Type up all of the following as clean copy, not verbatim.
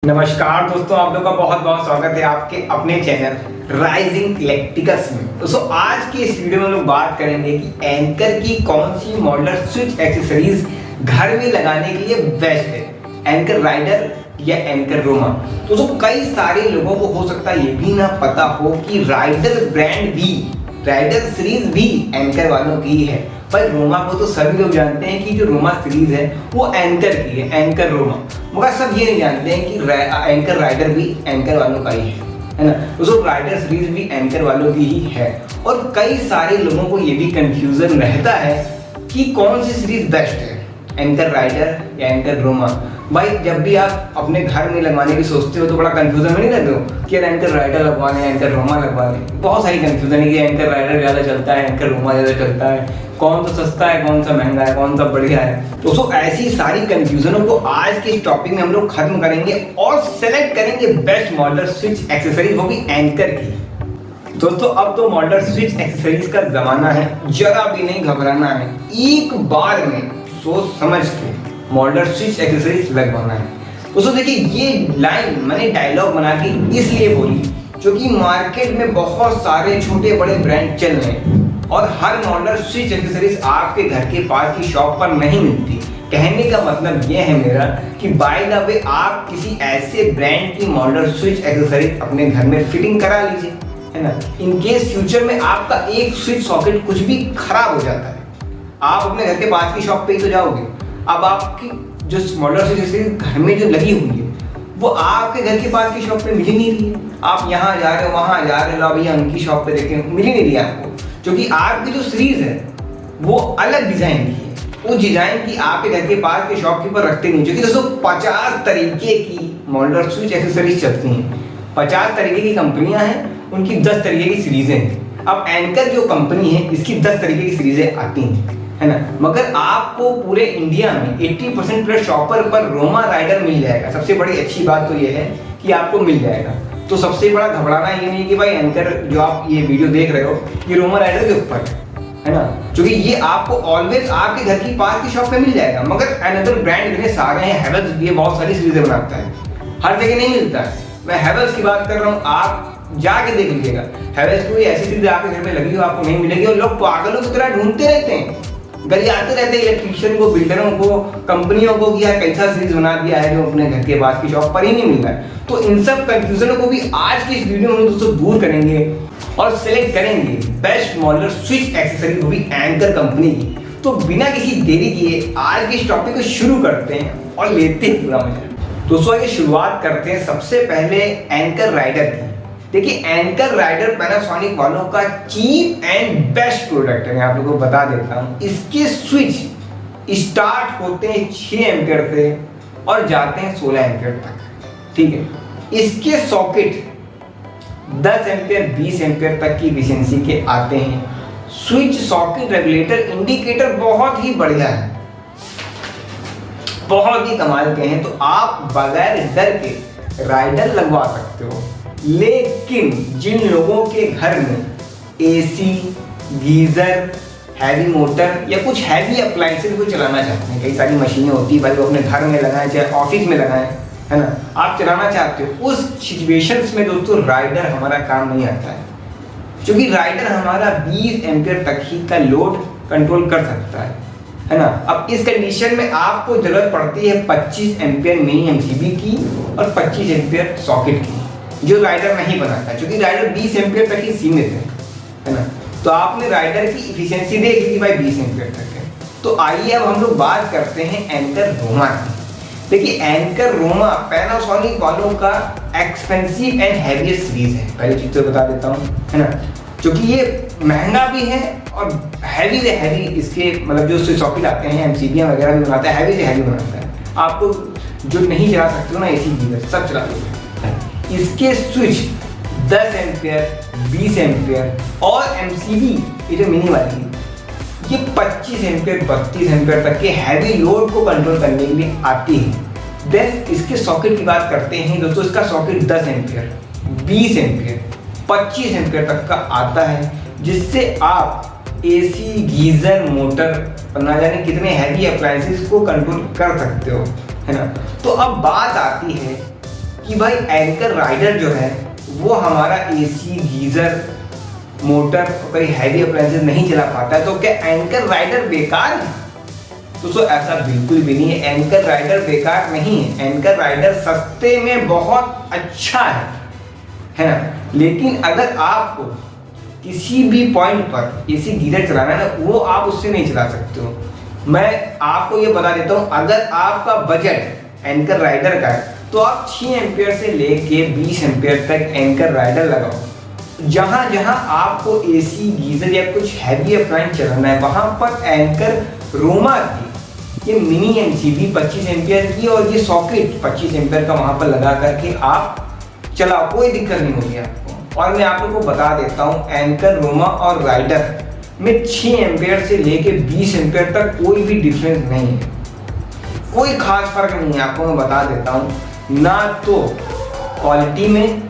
नमस्कार दोस्तों, आप लोगों का बहुत बहुत स्वागत है आपके अपने चैनल राइजिंग इलेक्ट्रिकल्स में। दोस्तों आज की इस वीडियो में हम लोग बात करेंगे कि एंकर की कौन सी मॉडलर स्विच एक्सेसरीज घर में लगाने के लिए बेस्ट है, एंकर राइडर या एंकर रोमा। दोस्तों कई सारे लोगों को हो सकता है ये भी ना पता हो कि राइडर ब्रांड भी, राइडर सीरीज भी एंकर वालों की है। पर रोमा को तो सभी लोग जानते हैं कि जो रोमा सीरीज है वो एंकर की है, एंकर रोमा। मगर सब ये नहीं जानते हैं कि एंकर राइडर भी एंकर वालों का ही है ना। दोस्तों राइडर सीरीज भी एंकर वालों की ही है और कई सारे लोगों को ये भी कंफ्यूजन रहता है कि कौन सी सीरीज बेस्ट है, एंकर राइडर या एंकर रोमा। भाई जब भी आप अपने घर में लगवाने की सोचते हो तो बड़ा कंफ्यूजन में नहीं रहते हो कि एंकर राइडर लगवाने एंकर रोमा लगवाने। बहुत सारी कंफ्यूजन है कि एंकर राइडर ज़्यादा चलता है, एंकर रोमा ज़्यादा चलता है, कौन सा सस्ता है, कौन सा महंगा है, कौन सा बढ़िया है। दोस्तों ऐसी सारी कंफ्यूजनों को आज के इस टॉपिक में हम लोग खत्म करेंगे और सेलेक्ट करेंगे बेस्ट मॉडलर स्विच एक्सेसरीज, वो भी एंकर की। दोस्तों अब तो मॉडलर स्विच एक्सेसरीज का जमाना है, जरा भी नहीं घबराना है, एक बार में सोच समझ के मॉडलर स्विच एक्सेसरीज लगवाना है। दोस्तों देखिए ये लाइन मैंने डायलॉग बना के इसलिए बोली क्योंकि मार्केट में बहुत सारे छोटे बड़े ब्रांड चल रहे हैं और हर मॉडलर स्विच एक्सेसरीज आपके घर के पास की शॉप पर नहीं मिलती। कहने का मतलब ये है मेरा कि बाय द वे आप किसी ऐसे ब्रांड की मॉडलर स्विच एक्सेसरीज अपने घर में फिटिंग करा लीजिए, है ना। इन केस फ्यूचर में आपका एक स्विच सॉकेट कुछ भी खराब हो जाता है, आप अपने घर के पास की शॉप पे ही तो जाओगे। अब आपकी जो मॉडलर स्विच एक्सेसरीज घर में जो लगी हुई है वो आपके घर के पास की शॉप पे मिल ही नहीं रही है। आप यहाँ जा रहे हो, वहाँ जा रहे हो, भैया उनकी शॉप पे देखें, मिल ही नहीं रही है आपको, क्योंकि आपकी जो सीरीज है वो अलग डिजाइन की है। उस डिजाइन की आपके घर के पास के शॉपकीपर रखते नहीं। क्योंकि दोस्तों 50 तरीके की मॉडलर स्विच एक्सेसरीज चलती हैं, 50 तरीके की कंपनियां हैं, उनकी 10 तरीके की सीरीजें हैं। अब एंकर जो कंपनी है इसकी 10 तरीके की सीरीजें आती हैं, है ना। मगर आपको पूरे इंडिया में 80% प्लस शॉपर पर रोमा राइडर मिल जाएगा। सबसे बड़ी अच्छी बात तो ये है कि आपको मिल जाएगा। तो सबसे बड़ा घबराना ये नहीं कि भाई एंकर जो आप ये वीडियो देख रहे हो ये रोमा राइडर के ऊपर है ना, क्योंकि ये आपको ऑलवेज आपके घर की पास की शॉप पे मिल जाएगा। मगर अनदर ब्रांड इतने सारे हैं, हैवेल्स भी बहुत सारी सीरीजें बनाता है, हर जगह नहीं मिलता है। मैं हैवेल्स की बात कर रहा हूँ, आप जाके देख लीजिएगा हैवेल्स कोई ऐसी सीरीज आपके घर में लगी हो आपको नहीं मिलेगी और लोग पागलों की तरह ढूंढते रहते हैं, गरियाते रहते हैं इलेक्ट्रिशियन को, बिल्डरों को, कंपनियों को कि यार कैसा सीरीज बना दिया है जो अपने घर के पास की शॉप पर ही नहीं मिल रहा है। तो इन सब कंफ्यूजनों को भी आज की इस वीडियो में दोस्तों दूर करेंगे और सिलेक्ट करेंगे बेस्ट मॉडलर स्विच एक्सेसरी, वो भी एंकर कंपनी की। तो बिना किसी देरी किए आज के इस टॉपिक को शुरू करते हैं और लेते हैं पूरा मजा। दोस्तों ये शुरुआत करते हैं सबसे पहले एंकर राइडर की। देखिए एंकर राइडर पैनासोनिक वालों का चीप एंड बेस्ट प्रोडक्ट है, मैं आप लोगों को बता देता हूँ। इसके स्विच स्टार्ट होते हैं 6 एम्पियर से और जाते हैं 16 एम्पियर तक, ठीक है। इसके सॉकेट 10 एम्पियर 20 एम्पियर तक की एफिशिएंसी के आते हैं। स्विच सॉकेट रेगुलेटर इंडिकेटर बहुत ही बढ़िया है, बहुत ही कमाल के हैं। तो आप बगैर डर के राइडर लगवा सकते हो। लेकिन जिन लोगों के घर में एसी, गीजर, हैवी मोटर या कुछ हैवी अप्लायंसेस को चलाना चाहते हैं, कई सारी मशीनें होती है भाई वो अपने घर में लगाएं चाहे ऑफिस में लगाएं, है ना, आप चलाना चाहते हो, उस सिचुएशंस में दोस्तों राइडर हमारा काम नहीं आता है। क्योंकि राइडर हमारा 20 एम्पियर तक ही का लोड कंट्रोल कर सकता है ना। अब इस कंडीशन में आपको जरूरत पड़ती है 25 एम्पियर मिनी एमसीबी की और 25 एम्पियर सॉकेट की, जो राइडर नहीं बनाता, क्योंकि राइडर 20 एम्पियर तक ही सीमित है ना। तो आपने राइडर की एफिशिएंसी देख ली भाई 20 एम्पियर तक है। तो आइए अब हम लोग बात करते हैं एंकर रोमा की। देखिए एंकर रोमा पैनासोनिक वालों का एक्सपेंसिव एंड हैवीएस्ट सीरीज है, पहली चीज तो बता देता हूँ, है ना, क्योंकि ये महंगा भी है और हैवी से हैवी इसके मतलब जो स्विच सॉकेट आते हैं एमसीबी वगैरह भी बनाता है, हैवी से हैवी बनाता है। आपको जो नहीं चला सकते हो ना एसी गीजर सब चला दोगे। इसके स्विच 10 एम्पियर 20 एम्पियर और एमसीबी ये जो मिनी वाली ये 25 एम्पियर 32 एम्पियर तक के हैवी लोड को कंट्रोल करने के लिए आती है। देन इसके सॉकेट की बात करते हैं दोस्तों, इसका सॉकेट 10 एम्पियर 20 एम्पियर 25 एम्पियर तक का आता है, जिससे आप एसी, गीजर, मोटर ना जाने कितने हैवी अप्लायंसेस को कंट्रोल कर सकते हो, है ना। तो अब बात आती है कि भाई एंकर राइडर जो है वो हमारा एसी, गीजर, मोटर और कई हैवी अप्लायंसेस नहीं चला पाता है, तो क्या एंकर राइडर बेकार है? दोस्तों ऐसा बिल्कुल भी नहीं है। एंकर राइडर बेकार नहीं है। एंकर राइडर सस्ते में बहुत अच्छा है ना। लेकिन अगर आपको किसी भी पॉइंट पर एसी गीजर चलाना है ना, वो आप उससे नहीं चला सकते हो। मैं आपको ये बता देता हूँ, अगर आपका बजट एंकर राइडर का है तो आप 6 एम्पियर से लेके 20 एम्पियर तक एंकर राइडर लगाओ। जहाँ जहाँ आपको एसी, गीजर या कुछ हैवी अप्लायंस चलाना है वहाँ पर एंकर रोमा की ये मिनी एमसीबी 25 एम्पियर की और ये सॉकेट 25 एम्पियर का वहाँ पर लगा करके आप चलाओ, कोई दिक्कत नहीं होगी आपको। और मैं आप लोगों को बता देता हूँ, एंकर रोमा और राइडर में 6 एम्पियर से लेके 20 एम्पियर तक कोई भी डिफरेंस नहीं है, कोई खास फर्क नहीं है। आपको मैं बता देता हूँ, ना तो क्वालिटी में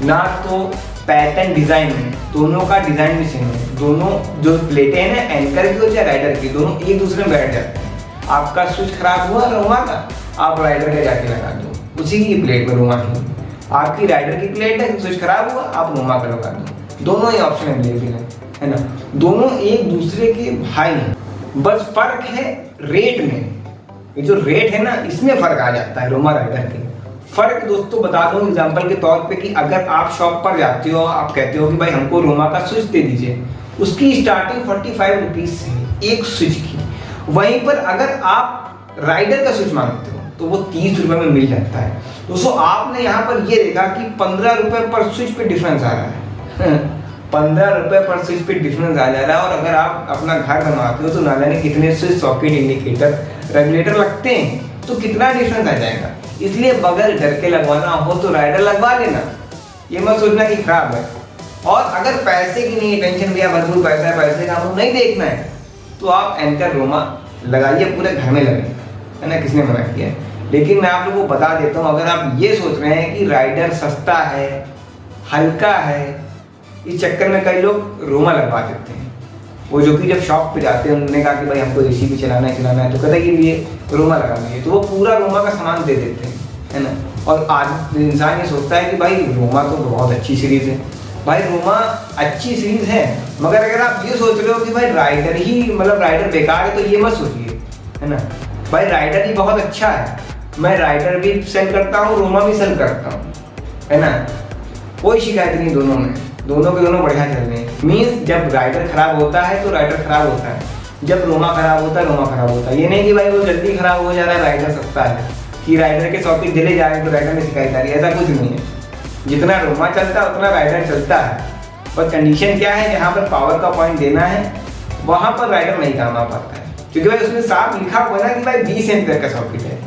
ना तो पैटर्न डिजाइन में, दोनों का डिजाइन भी सेम है। दोनों जो प्लेटें हैं ना, एंकर की हो चाहे राइडर की, दोनों एक दूसरे में बैठ जाते हैं। आपका स्विच खराब हुआ रोमा का, आप राइडर का जाके लगा दो उसी की प्लेट में रोमा की। आपकी राइडर की प्लेट है, स्विच खराब हुआ, आप रोमा का लगा दो। दोनों ही ऑप्शन अवेलेबल है ना। दोनों एक दूसरे के भाई हैं, बस फर्क है रेट में। ये जो रेट है ना, इसमें फर्क आ जाता है रोमा राइडर के। फर्क दोस्तों बता दूं एग्जांपल के तौर पे कि अगर आप शॉप पर जाते हो, आप कहते हो कि भाई हमको रोमा का स्विच दे दीजिए, उसकी स्टार्टिंग 45 रुपीज से एक स्विच की। वहीं पर अगर आप राइडर का स्विच मांगते हो तो वो 30 रुपये में मिल जाता है। दोस्तों आपने यहाँ पर ये देखा कि 15 रुपये पर स्विच पे डिफरेंस आ रहा है 15 रुपये पर स्विच पे डिफरेंस आ जा रहा है। और अगर आप अपना घर बनवाते हो तो ना जाने कितने स्विच, सॉकेट, इंडिकेटर, रेगुलेटर लगते हैं, तो कितना डिफरेंस आ जाएगा। इसलिए बगैर डर के लगवाना हो तो राइडर लगवा लेना, ये मत सोचना कि खराब है। और अगर पैसे की नहीं टेंशन, भैया भरपूर पैसा है, पैसे का हमको नहीं देखना है, तो आप एंकर रोमा लगाइए, पूरे घर में लगे, है ना, किसने मना किया है। लेकिन मैं आप लोगों को बता देता हूँ, अगर आप ये सोच रहे हैं कि राइडर सस्ता है, हल्का है, इस चक्कर में कई लोग रोमा लगवा देते हैं। वो जो कि जब शॉप पे जाते हैं, उन्होंने कहा कि भाई हमको एसी भी चलाना है, तो कहता है कि ये रोमा लगा लीजिए, तो वो पूरा रोमा का सामान दे देते हैं, है ना। और आज इंसान ये सोचता है कि भाई रोमा तो बहुत अच्छी सीरीज़ है। भाई रोमा अच्छी सीरीज़ है, मगर अगर आप ये सोच रहे हो कि भाई राइडर ही, मतलब राइडर बेकार है, तो ये मत सोचिए, है ना। भाई राइडर ही बहुत अच्छा है, मैं राइडर भी सेल करता हूँ, रोमा भी सेल करता हूँ, है ना, कोई शिकायत नहीं। दोनों में दोनों के दोनों बढ़िया चल रहे हैं। मीन्स जब राइडर खराब होता है तो राइडर खराब होता है, जब रोमा खराब होता है रोमा खराब होता है। ये नहीं कि भाई वो जल्दी खराब हो जा रहा है, राइडर सस्ता है, कि राइडर के सॉकेट जले जा रहे हैं तो राइडर में शिकायत आ रही है, ऐसा कुछ नहीं है। जितना रोमा चलता है उतना राइडर चलता है। पर कंडीशन क्या है, जहाँ पर पावर का पॉइंट देना है वहाँ पर राइडर नहीं काम आ पाता है, क्योंकि भाई उसमें साफ लिखा हुआ ना कि भाई 20 एम्पियर का सॉकेट है,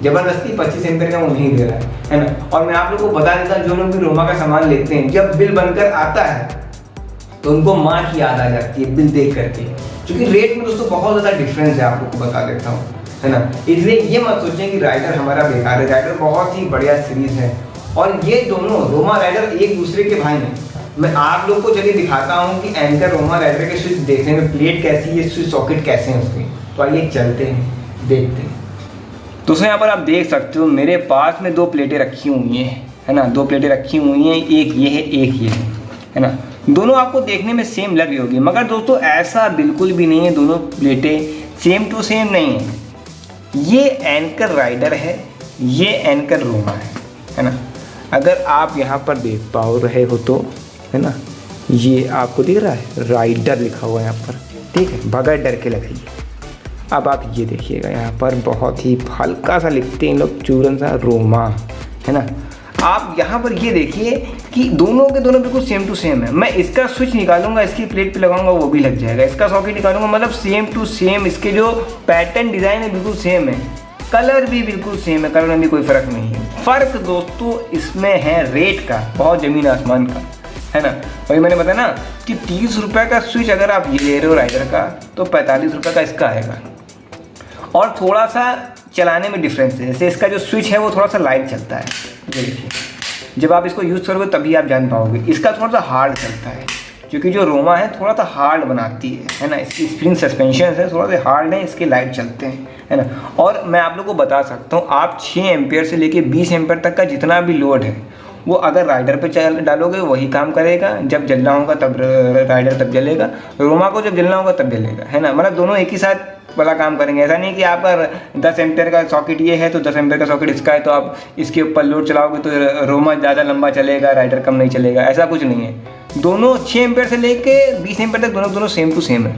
जबरदस्ती 25 एम्पियर का वो नहीं दे रहा है ना। और मैं आप लोगों को बता देता हूँ, जो लोग भी रोमा का सामान लेते हैं, जब बिल बनकर आता है तो उनको माँ की याद आ जाती है बिल देख करके, क्योंकि रेट में दोस्तों बहुत ज़्यादा डिफरेंस है, आप लोग को बता देता हूँ, है ना। इसलिए ये मत सोचें कि राइडर हमारा बेकार है, राइडर बहुत ही बढ़िया सीरीज है। और ये दोनों रोमा राइडर एक दूसरे के भाई हैं। मैं आप लोग को चलिए दिखाता हूँ कि एंकर रोमा राइडर के स्विच देखने में प्लेट कैसी है, स्विच सॉकेट कैसे हैं उसके। तो आइए चलते हैं, देखते हैं। दोस्तों यहाँ पर आप देख सकते हो, मेरे पास में 2 प्लेटें रखी हुई हैं, है ना, 2 प्लेटें रखी हुई हैं, एक ये है, एक ये है ना। दोनों आपको देखने में सेम लग रही होगी, मगर दोस्तों ऐसा बिल्कुल भी नहीं है, दोनों प्लेटें सेम टू सेम नहीं है। ये एंकर राइडर है, ये एंकर रोमा है ना। अगर आप यहाँ पर देख पाओ रहे हो तो, है ना, ये आपको दिख रहा है राइडर लिखा हुआ है यहाँ पर, ठीक है, बगैर डर के लगाइए। अब आप ये देखिएगा, यहाँ पर बहुत ही हल्का सा लिखते हैं लोग, चूरन सा रोमा, है ना। आप यहाँ पर ये देखिए कि दोनों के दोनों बिल्कुल सेम टू सेम है। मैं इसका स्विच निकालूंगा, इसकी प्लेट पे लगाऊंगा, वो भी लग जाएगा। इसका सॉकेट निकालूंगा, मतलब सेम टू सेम। इसके जो पैटर्न डिज़ाइन है बिल्कुल सेम है, कलर भी बिल्कुल सेम है, कलर में भी कोई फ़र्क नहीं है। फ़र्क दोस्तों इसमें है रेट का, बहुत ज़मीन आसमान का, है ना। वही मैंने बताया ना कि 30 रुपये का स्विच अगर आप ये ले रहे हो राइडर का, तो 45 रुपये का इसका आएगा। और थोड़ा सा चलाने में डिफरेंस है, जैसे इसका जो स्विच है वो थोड़ा सा लाइट चलता है, ये देखिए, जब आप इसको यूज़ करोगे तभी आप जान पाओगे। इसका थोड़ा सा हार्ड चलता है, क्योंकि जो रोमा है थोड़ा सा हार्ड बनाती है ना, इसकी स्प्रिंग सस्पेंशन है थोड़ा सा हार्ड है, इसके लाइट चलते हैं। है ना। और मैं आप लोग को बता सकता हूँ, आप 6 एम्पियर से लेके 20 एम्पियर तक का जितना भी लोड है वो अगर राइडर पे चल डालोगे वही काम करेगा। जब जलना होगा तब राइडर तब जलेगा, रोमा को जब जलना होगा तब जलेगा, है ना। मतलब दोनों एक ही साथ वाला काम करेंगे। ऐसा नहीं कि आपका 10 एम्पियर का सॉकेट ये है तो 10 एम्पियर का सॉकेट इसका है तो आप इसके ऊपर लोड चलाओगे तो रोमा ज़्यादा लंबा चलेगा, राइडर कम नहीं चलेगा, ऐसा कुछ नहीं है। दोनों 6 एम्पियर से लेके 20 एम्पियर तक दोनों सेम टू सेम है।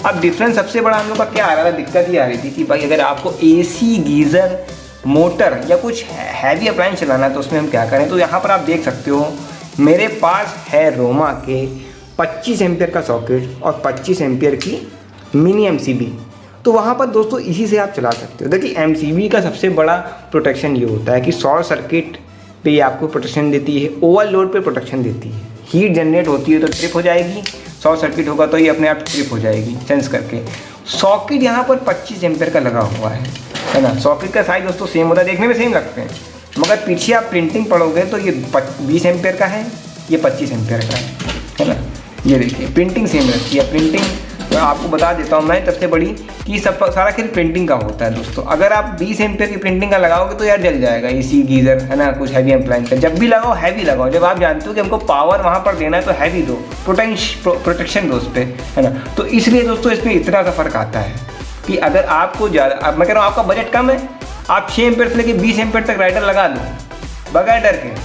अब डिफरेंस सबसे बड़ा हम लोग का क्या आ रहा था, दिक्कत ये आ रही थी कि भाई अगर आपको AC, गीज़र, मोटर या कुछ हैवी अप्लायंस चलाना है तो उसमें हम क्या करें। तो यहाँ पर आप देख सकते हो मेरे पास है रोमा के 25 एम्पियर का सॉकेट और 25 एम्पियर की मिनी MCB। तो वहाँ पर दोस्तों इसी से आप चला सकते हो। देखिए MCB का सबसे बड़ा प्रोटेक्शन ये होता है कि शॉर्ट सर्किट पे ये आपको प्रोटेक्शन देती है, ओवरलोड पे प्रोटेक्शन देती है। हीट जनरेट होती है तो ट्रिप हो जाएगी, शॉर्ट सर्किट होगा तो ये अपने आप ट्रिप हो जाएगी सेंस करके। सॉकेट यहाँ पर 25 एम्पियर का लगा हुआ है ना। सॉकेट का साइज दोस्तों सेम होता है, देखने में सेम लगते हैं, मगर पीछे आप प्रिंटिंग पढ़ोगे तो ये 20 एम्पियर का है, ये 25 एम्पियर का है ना। ये देखिए प्रिंटिंग सेम रहती है। प्रिंटिंग आपको बता देता हूँ मैं सबसे बड़ी कि सब सारा खेल प्रिंटिंग का होता है दोस्तों। अगर आप 20 एम्पियर की प्रिंटिंग का लगाओगे तो यार जल जाएगा AC, गीज़र, है ना, कुछ हैवी अप्लायंस। जब भी लगाओ हैवी लगाओ, जब आप जानते हो कि हमको पावर वहाँ पर देना है तो हैवी दो, प्रोटेक्शन दो उस पर, है ना। तो इसलिए दोस्तों इसमें इतना सा फर्क आता है कि अगर आपको ज़्यादा, अब मैं कह रहा हूँ आपका बजट कम है, आप 6 एम्पियर से लेकर 20 एम्पियर तक राइडर लगा दो बगैर डर के,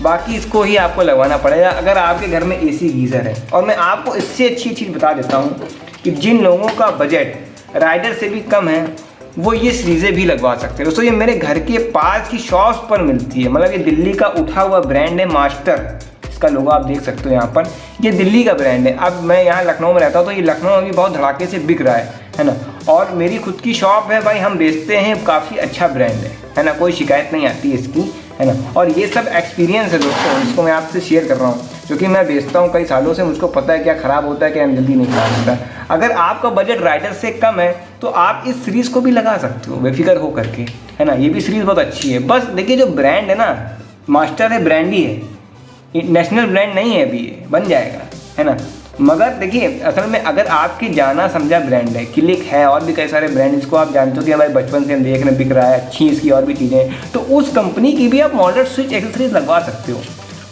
बाकी इसको ही आपको लगवाना पड़ेगा अगर आपके घर में AC, गीज़र है। और मैं आपको इससे अच्छी चीज़ बता देता हूँ कि जिन लोगों का बजट राइडर से भी कम है वो ये सीरीज़ें भी लगवा सकते हैं दोस्तों। ये मेरे घर के पास की शॉप्स पर मिलती है, मतलब ये दिल्ली का उठा हुआ ब्रांड है मास्टर, इसका लोगो आप देख सकते हो यहाँ पर, ये दिल्ली का ब्रांड है। अब मैं यहाँ लखनऊ में रहता हूँ तो ये लखनऊ में भी बहुत धड़ाके से बिक रहा है ना। और मेरी खुद की शॉप है भाई, हम बेचते हैं, काफ़ी अच्छा ब्रांड है ना, कोई शिकायत नहीं आती है इसकी, है ना। और ये सब एक्सपीरियंस है दोस्तों, इसको मैं आपसे शेयर कर रहा हूँ क्योंकि मैं बेचता हूँ कई सालों से, मुझको पता है क्या ख़राब होता है क्या जल्दी नहीं ख़राब होता है। अगर आपका बजट राइडर से कम है तो आप इस सीरीज़ को भी लगा सकते हो बेफिक्र हो करके, है ना। ये भी सीरीज़ बहुत अच्छी है। बस देखिए जो ब्रांड है ना, मास्टर है, ब्रांड ही है, नेशनल ब्रांड नहीं है, अभी ये बन जाएगा, है ना। मगर देखिए असल में अगर आपकी जाना समझा ब्रांड है, क्लिक है और भी कई सारे ब्रांड इसको आप जानते हो कि हमारे बचपन से हम देख रहे बिक रहा है, अच्छी इसकी और भी चीज़ें, तो उस कंपनी की भी आप मॉडल स्विच एक्सेसरीज लगवा सकते हो।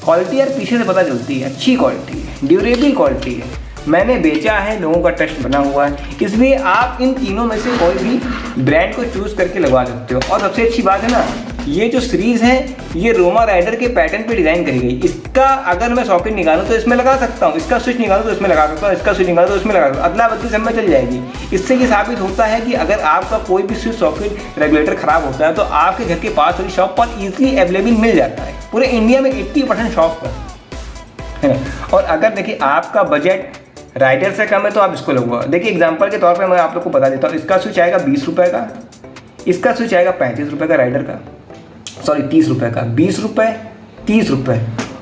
क्वालिटी यार पीछे से पता चलती है, अच्छी क्वालिटी है, ड्यूरेबल क्वालिटी है, मैंने बेचा है, लोगों का ट्रस्ट बना हुआ है, इसलिए आप इन तीनों में से कोई भी ब्रांड को चूज़ करके लगवा सकते हो। और सबसे अच्छी बात है ना, ये जो सीरीज़ है ये रोमा राइडर के पैटर्न पे डिज़ाइन करी गई। इसका अगर मैं सॉकेट निकालूँ तो इसमें लगा सकता हूँ, इसका स्विच निकालूँ तो इसमें लगा सकता हूँ, इसका स्विच निकालूँ तो इसमें लगा सकता हूँ, अदला बदली सब में चल जाएगी। इससे ये साबित होता है कि अगर आपका कोई भी स्विच सॉकेट रेगुलेटर ख़राब होता है तो आपके घर के पास वाली शॉप पर ईजिली अवेलेबल मिल जाता है, पूरे इंडिया में 80% शॉप पर, है ना। और अगर देखिए आपका बजट राइडर से कम है तो आप इसको लगवाओ। देखिए एग्जांपल के तौर पे मैं आप लोग को बता देता हूँ, इसका स्विच आएगा 20 रुपये का, इसका स्विच आएगा 35 रुपये का राइडर का, सॉरी 30 रुपये का, 20 रुपये, 30 रुपये,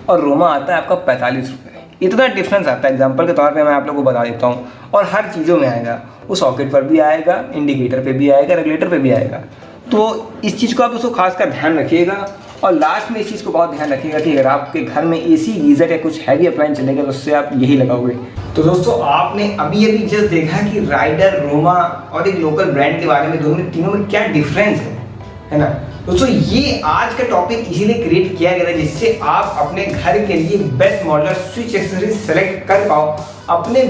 और रोमा आता है आपका 45 रुपये। इतना डिफरेंस आता है, एग्जांपल के तौर पे मैं आप लोग को बता देता हूँ। और हर चीज़ों में आएगा, वो सॉकेट पर भी आएगा, इंडिकेटर पे भी आएगा, रेगुलेटर पे भी आएगा। तो इस चीज़ को आप उसको खासकर ध्यान रखिएगा। और लास्ट में इस चीज़ को बहुत ध्यान रखिएगा कि अगर आपके घर में AC, गीज़र या कुछ हैवी अप्लायंस चलेगा तो उससे आप यही लगाओगे। तो दोस्तों आपने अभी जस्ट देखा कि राइडर, रोमा और एक लोकल ब्रांड के बारे में दोनों तीनों में क्या डिफरेंस है ना। दोस्तों ये आज का टॉपिक इसीलिए क्रिएट किया गया है जिससे आप अपने घर के लिए best model switch accessories select कर पाओ अपने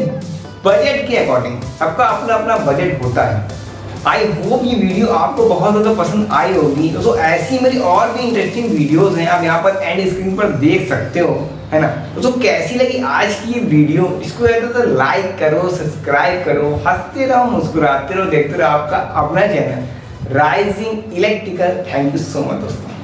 बजट के अकॉर्डिंग। सबका अपना अपना बजट होता है। आई होप ये वीडियो आपको बहुत ज़्यादा पसंद आई होगी। दोस्तों ऐसी मेरी और भी इंटरेस्टिंग वीडियोस हैं, आप यहाँ पर एंड स्क्रीन पर देख सकते हो, है ना। दोस्तों कैसी लगी आज की ये वीडियो, इसको तो लाइक करो, सब्सक्राइब करो, हंसते रहो, मुस्कुराते रहो, देखते रहो आपका अपना channel rising electrical. Thank you so much दोस्तों।